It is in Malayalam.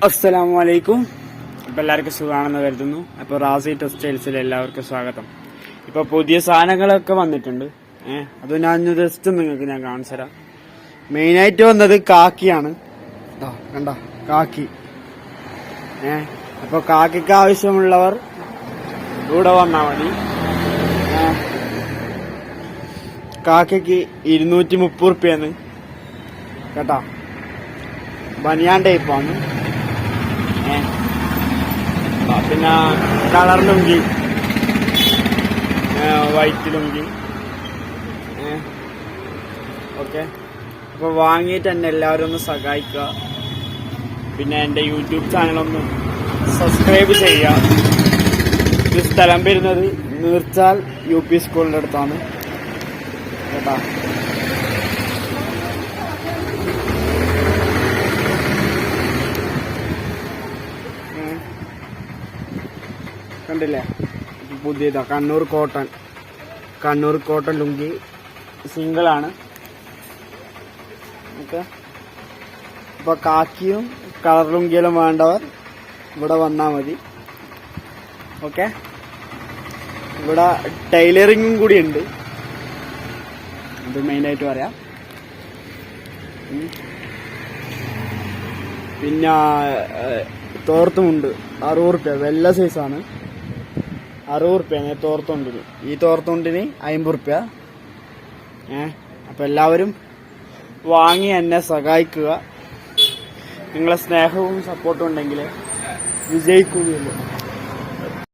അസ്സലാമലൈക്കും. ഇപ്പം എല്ലാവർക്കും സുഖമാണെന്ന് കരുതുന്നു. അപ്പോൾ റാസി ടെക്സ്റ്റൈൽസിൽ എല്ലാവർക്കും സ്വാഗതം. ഇപ്പോൾ പുതിയ സാധനങ്ങളൊക്കെ വന്നിട്ടുണ്ട്. അത് ഞാൻ ജസ്റ്റ് നിങ്ങൾക്ക് ഞാൻ കാണിച്ചു തരാം. മെയിനായിട്ട് വന്നത് കാക്കിയാണ്. കണ്ട കാക്കി. അപ്പോൾ കാക്കിക്ക് ആവശ്യമുള്ളവർ ഇവിടെ വന്നാൽ മതി. കാക്കയ്ക്ക് 230 റുപ്യാണ് കേട്ടോ. ബനിയാൻ ടൈപ്പാണ്. പിന്നെ colour lungi, white lungi. Okay, അപ്പോൾ വാങ്ങിയിട്ട് എന്നെ എല്ലാവരും ഒന്ന് സഹായിക്കുക. പിന്നെ എൻ്റെ യൂട്യൂബ് ചാനലൊന്ന് സബ്സ്ക്രൈബ് ചെയ്യുക. ഇത് സ്ഥലം വരുന്നത് നീർച്ചാൽ UP സ്കൂളിൻ്റെ അടുത്താണ് കേട്ടോ. കണ്ടില്ലേ, പുതിയതാ. കണ്ണൂർ കോട്ടൺ ലുങ്കി സിംഗിളാണ്. ഓക്കെ, അപ്പോൾ കാക്കിയും കളർ ലുങ്കിയെല്ലാം വേണ്ടവർ ഇവിടെ വന്നാൽ മതി. ഓക്കെ, ഇവിടെ ടൈലറിങ്ങും കൂടി ഉണ്ട്, അത് മെയിനായിട്ട് പറയാം. പിന്നെ തോർത്തുമുണ്ട് 60 റുപ്യ, വെള്ള സൈസാണ്. 60 റുപ്യാണ് തോർത്തുണ്ടിന്. ഈ തോർത്തുണ്ടിന് 50 റുപ്യ. അപ്പം എല്ലാവരും വാങ്ങി എന്നെ സഹായിക്കുക. നിങ്ങളെ സ്നേഹവും സപ്പോർട്ടും ഉണ്ടെങ്കിൽ വിജയിക്കുകയുള്ളൂ.